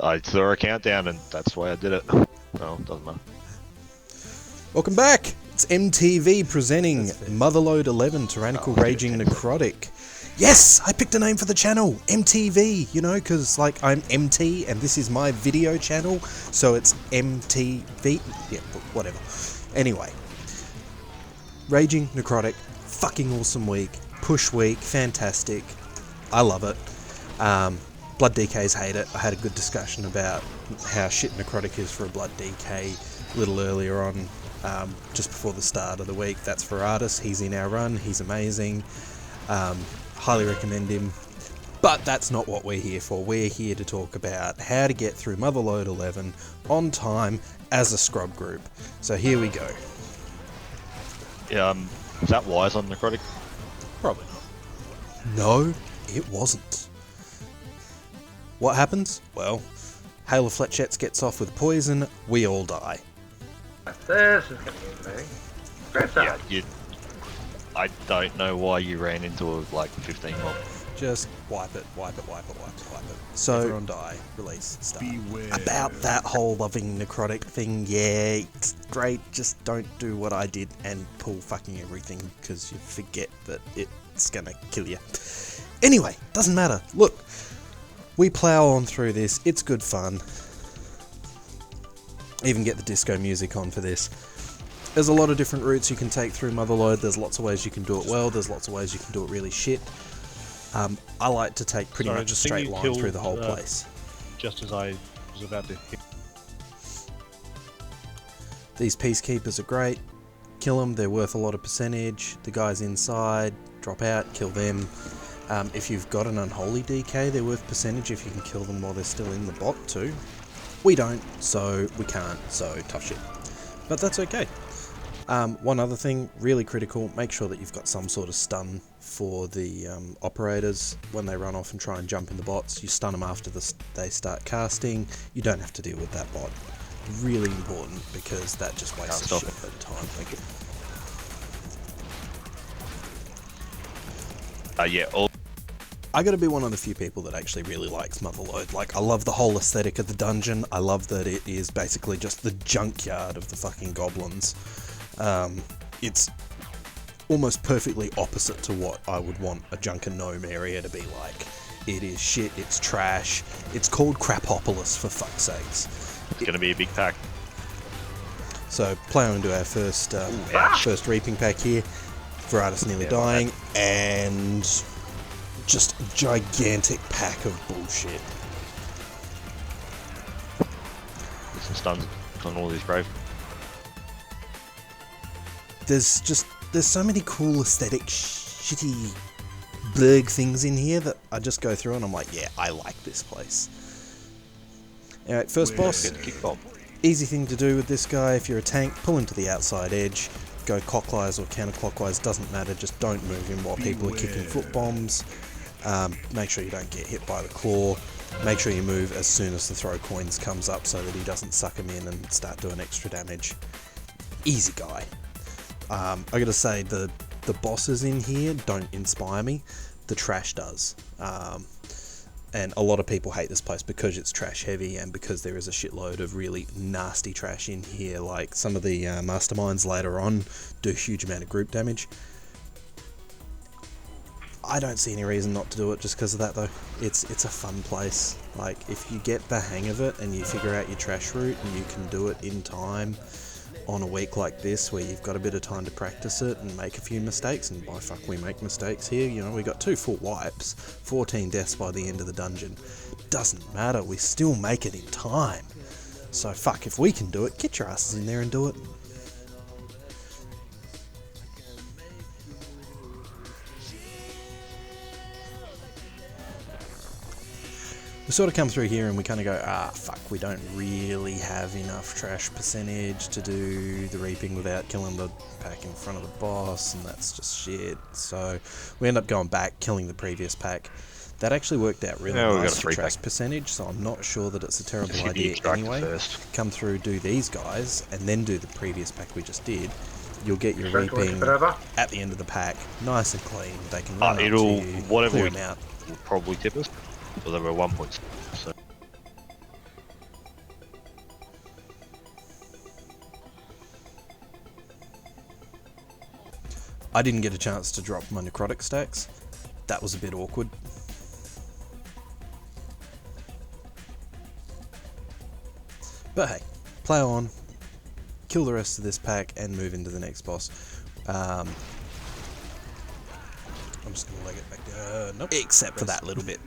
I saw a countdown and that's why I did it. Well, doesn't matter. Welcome back! It's MTV presenting MOTHERLODE 11 Tyrannical Raging Necrotic. Yes! I picked a name for the channel! MTV! You know, because, like, I'm MT and this is my video channel, so it's MTV. Yeah, whatever. Anyway. Raging Necrotic. Fucking awesome week. Push week. Fantastic. I love it. Blood DKs hate it. I had a good discussion about how shit Necrotic is for a Blood DK a little earlier on, just before the start of the week. That's for Artis. He's in our run. He's amazing. Highly recommend him. But that's not what we're here for. We're here to talk about how to get through MOTHERLODE 11 on time as a scrub group. So here we go. Yeah, is that wise on Necrotic? Probably not. No, it wasn't. What happens? Well, Hail of Fletchettes gets off with poison, we all die. This is going to be amazing. Great start. Yeah, I don't know why you ran into like 15 mob. Just wipe it. So, everyone die, release, start. Beware. About that whole loving Necrotic thing, yeah, it's great, just don't do what I did and pull fucking everything, because you forget that it's gonna kill you. Anyway, doesn't matter. Look, we plow on through this, it's good fun. Even get the disco music on for this. There's a lot of different routes you can take through MOTHERLODE, there's lots of ways you can do it well, there's lots of ways you can do it really shit. I like to take pretty much a straight line through the whole place. Just as I was about to hit. These Peacekeepers are great. Kill them, they're worth a lot of percentage. The guys inside, drop out, kill them. If you've got an Unholy DK, they're worth percentage if you can kill them while they're still in the bot too. We don't, so we can't, so tough shit. But that's okay. One other thing, really critical, make sure that you've got some sort of stun for the operators when they run off and try and jump in the bots. You stun them after they start casting. You don't have to deal with that bot. Really important, because that just wastes a shit of time. I gotta be one of the few people that actually really likes MOTHERLODE. Like, I love the whole aesthetic of the dungeon. I love that it is basically just the junkyard of the fucking goblins. It's almost perfectly opposite to what I would want a Junk and Gnome area to be like. It is shit, it's trash, it's called Crapopolis for fuck's sakes. It's gonna be a big pack. So, ploughing into our first reaping pack here. Veratus nearly dying, and just a gigantic pack of bullshit. There's some stuns on all these brave. There's so many cool aesthetic shitty blurg things in here that I just go through and I'm like, yeah, I like this place. Alright, first boss. Easy thing to do with this guy, if you're a tank, pull him to the outside edge, go clockwise or counterclockwise, doesn't matter, just don't move him while people are kicking foot bombs. Make sure you don't get hit by the claw. Make sure you move as soon as the throw coins comes up so that he doesn't suck him in and start doing extra damage. Easy guy. I gotta say, the bosses in here don't inspire me. The trash does. And a lot of people hate this place because it's trash heavy and because there is a shitload of really nasty trash in here. Like, some of the masterminds later on do a huge amount of group damage. I don't see any reason not to do it just because of that though. It's a fun place. Like, if you get the hang of it and you figure out your trash route and you can do it in time on a week like this where you've got a bit of time to practice it and make a few mistakes, and by fuck we make mistakes here, you know, we got 2 full wipes, 14 deaths by the end of the dungeon. Doesn't matter, we still make it in time. So fuck, if we can do it, get your asses in there and do it. We sort of come through here and we kind of go, fuck, we don't really have enough trash percentage to do the reaping without killing the pack in front of the boss, and that's just shit. So we end up going back, killing the previous pack. That actually worked out really nice for trash percentage, so I'm not sure that it's a terrible idea anyway. Come through, do these guys, and then do the previous pack we just did. You'll get your reaping at the end of the pack, nice and clean. They can run up to you, clear them out. Will probably tip us. Well, they were 1 point. So I didn't get a chance to drop my necrotic stacks. That was a bit awkward. But hey, play on, kill the rest of this pack, and move into the next boss. I'm just going to leg it back down. Nope. Except for that little bit.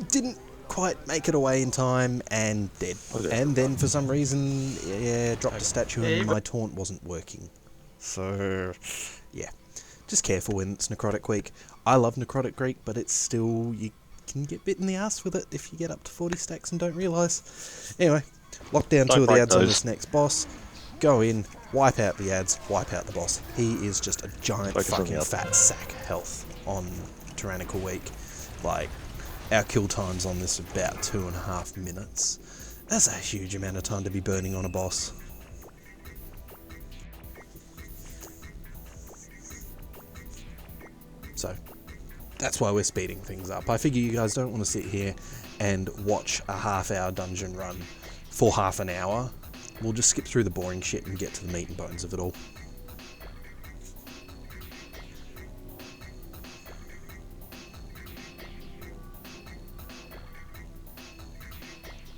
Didn't quite make it away in time, and dead. And then for some reason, yeah, dropped a statue and my taunt wasn't working. So, yeah. Just careful when it's Necrotic Week. I love Necrotic Week, but it's still, you can get bit in the ass with it if you get up to 40 stacks and don't realise. Anyway, lock down 2 of the ads on this next boss. Go in, wipe out the ads, wipe out the boss. He is just a giant fucking fat sack health on Tyrannical Week. Like, our kill times on this are about 2.5 minutes. That's a huge amount of time to be burning on a boss. So, that's why we're speeding things up. I figure you guys don't want to sit here and watch a half-hour dungeon run for half an hour. We'll just skip through the boring shit and get to the meat and bones of it all.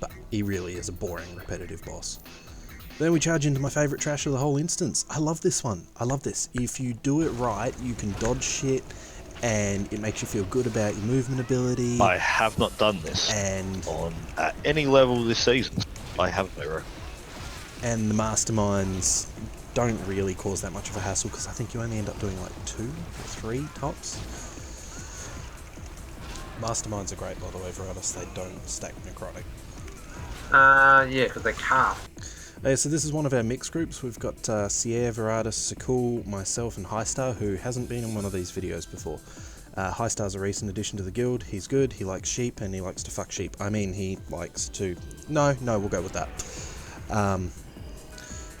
But he really is a boring, repetitive boss. Then we charge into my favourite trash of the whole instance. I love this one. I love this. If you do it right, you can dodge shit, and it makes you feel good about your movement ability. I have not done this at any level this season. I have never. And the masterminds don't really cause that much of a hassle, because I think you only end up doing like 2 or 3 tops. Masterminds are great, by the way, for us. They don't stack necrotic. Yeah, because they can't. So this is one of our mixed groups. We've got Sierra, Veratus, Sakul, myself, and Highstar, who hasn't been in one of these videos before. Highstar's a recent addition to the guild. He's good, he likes sheep, and he likes to fuck sheep. I mean, he likes to... No, we'll go with that.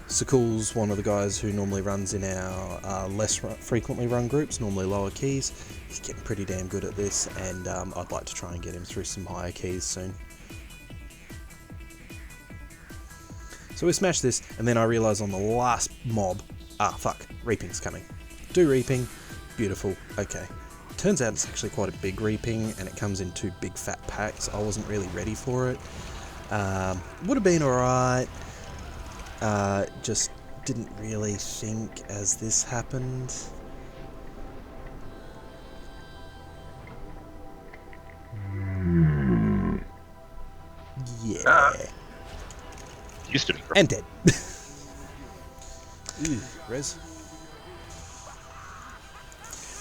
Sakul's one of the guys who normally runs in our less frequently run groups, normally lower keys. He's getting pretty damn good at this, and I'd like to try and get him through some higher keys soon. So we smash this, and then I realise on the last mob, Reaping's coming. Do Reaping, beautiful, okay. Turns out it's actually quite a big Reaping, and it comes in 2 big fat packs. I wasn't really ready for it. Would have been alright, just didn't really think as this happened. Yeah. Used to be. And dead. Ooh, res.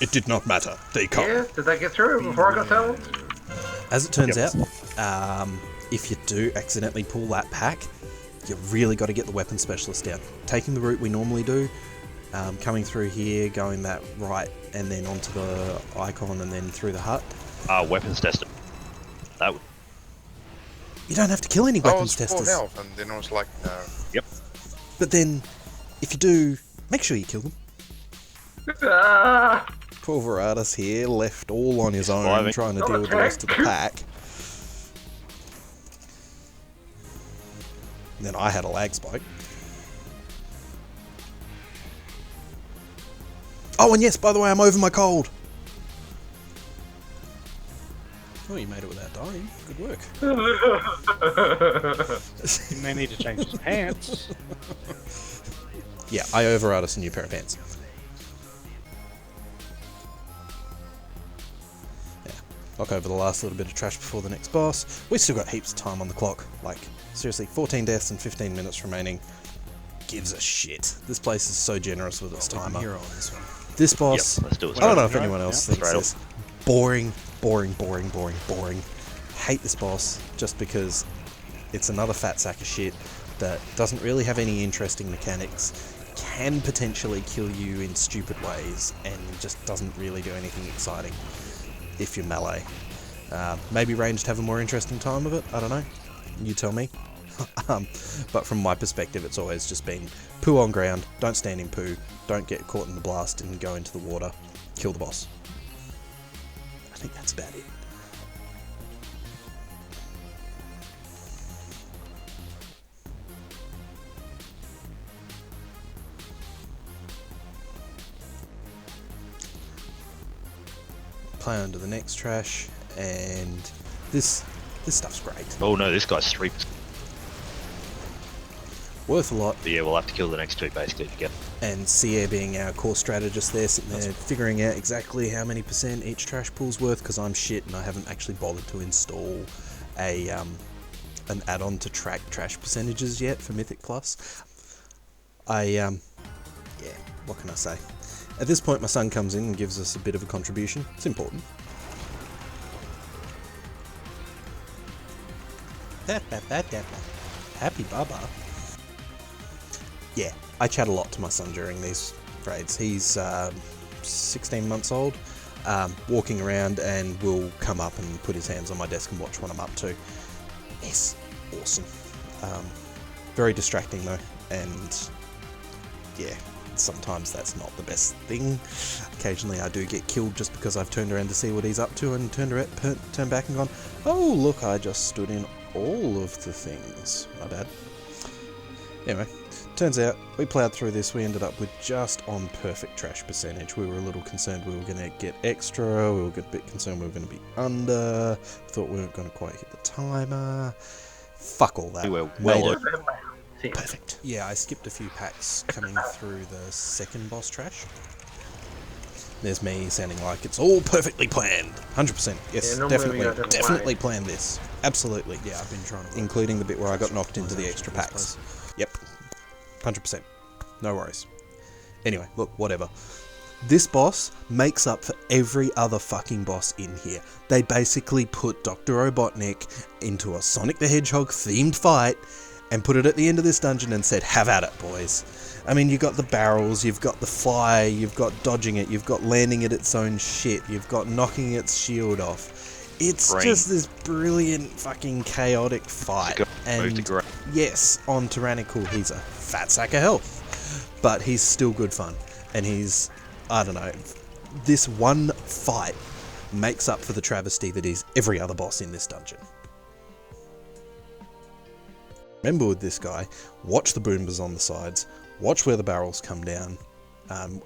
It did not matter. They come. Yeah, did they get through it before I got told? As it turns out, if you do accidentally pull that pack, you really got to get the weapon specialist down. Taking the route we normally do, coming through here, going that right, and then onto the icon, and then through the hut. Weapons tester. That would... You don't have to kill any weapons I was full testers. health, and then I was like, no. Yep. But then, if you do, make sure you kill them. Poor Veratus here, left all on his own, trying to deal with the rest of the pack. And then I had a lag spike. Oh, and yes, by the way, I'm over my cold. Oh, you made it without dying. Good work. He may need to change his pants. Yeah, I owe Veratus a new pair of pants. Yeah, knock over the last little bit of trash before the next boss. We still got heaps of time on the clock. Like, seriously, 14 deaths and 15 minutes remaining. Gives a shit. This place is so generous with its timer. Hero on this one. This boss, Yep, let's do it. I don't know if anyone else thinks Straight this. Boring. Hate this boss just because it's another fat sack of shit that doesn't really have any interesting mechanics, can potentially kill you in stupid ways, and just doesn't really do anything exciting if you're melee. Maybe ranged have a more interesting time of it, I don't know. You tell me. But from my perspective, it's always just been poo on ground, don't stand in poo, don't get caught in the blast and go into the water, kill the boss. I think that's about it. play onto the next trash, and this stuff's great. Oh no, this guy's 3%. Worth a lot. But yeah, we'll have to kill the next two basically to get. And Sierra being our core strategist there, sitting there figuring out exactly how many % each trash pool's worth, because I'm shit and I haven't actually bothered to install a an add-on to track trash percentages yet for Mythic Plus. Yeah, what can I say? At this point my son comes in and gives us a bit of a contribution. It's important. Happy Baba. Yeah, I chat a lot to my son during these raids. He's 16 months old, walking around, and will come up and put his hands on my desk and watch what I'm up to. It's awesome. Very distracting though, and yeah, sometimes that's not the best thing. Occasionally I do get killed just because I've turned around to see what he's up to and turned back and gone, oh look, I just stood in all of the things. My bad. Anyway, turns out we ploughed through this. We ended up with just on perfect trash percentage. We were a little concerned we were going to get extra. We were a bit concerned we were going to be under. Thought we weren't going to quite hit the timer. Fuck all that. We were well over. Perfect. Yeah, I skipped a few packs coming through the second boss trash. There's me sounding like it's all perfectly planned. 100%. Yes, Yeah, definitely planned this. Absolutely. Yeah, I've been trying to. Including the bit where I got knocked into the extra packs. Yep. 100%. No worries. Anyway, look, whatever. This boss makes up for every other fucking boss in here. They basically put Dr. Robotnik into a Sonic the Hedgehog themed fight and put it at the end of this dungeon and said, have at it, boys. I mean, you've got the barrels, you've got the fly, you've got dodging it, you've got landing it its own shit, you've got knocking its shield off. It's just this brilliant fucking chaotic fight. And yes, on Tyrannical he's a fat sack of health, but he's still good fun. And he's, I don't know, this one fight makes up for the travesty that is every other boss in this dungeon. Remember with this guy, watch the boombas on the sides, watch where the barrels come down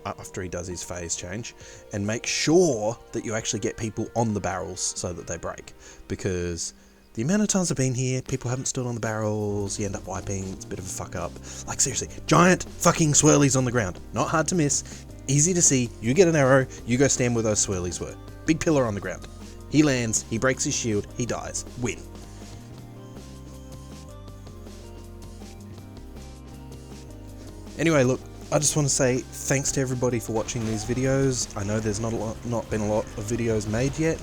after he does his phase change, and make sure that you actually get people on the barrels so that they break. Because the amount of times I've been here, people haven't stood on the barrels, you end up wiping, it's a bit of a fuck up. Like seriously, giant fucking swirlies on the ground. Not hard to miss, easy to see, you get an arrow, you go stand where those swirlies were. Big pillar on the ground. He lands, he breaks his shield, he dies. Win. Anyway, look, I just want to say thanks to everybody for watching these videos. I know there's not been a lot of videos made yet.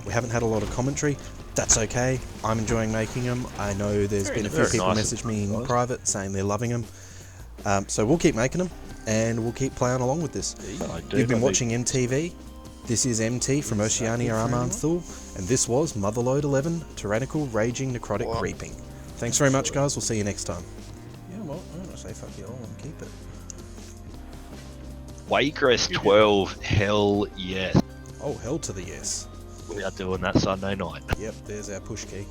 We haven't had a lot of commentary. That's okay. I'm enjoying making them. I know there's been a few people message me in private saying they're loving them. So we'll keep making them, and we'll keep playing along with this. You've been watching MTV. This is MT from Oceania Thul, and this was MOTHERLODE 11, Tyrannical Raging Necrotic Reaping. Thanks very much, guys. We'll see you next time. Yeah, well, I'm going to say fuck you all and keep it. Waycrest 12, hell yes. Oh, hell to the yes. We are doing that Sunday night. Yep, there's our push key.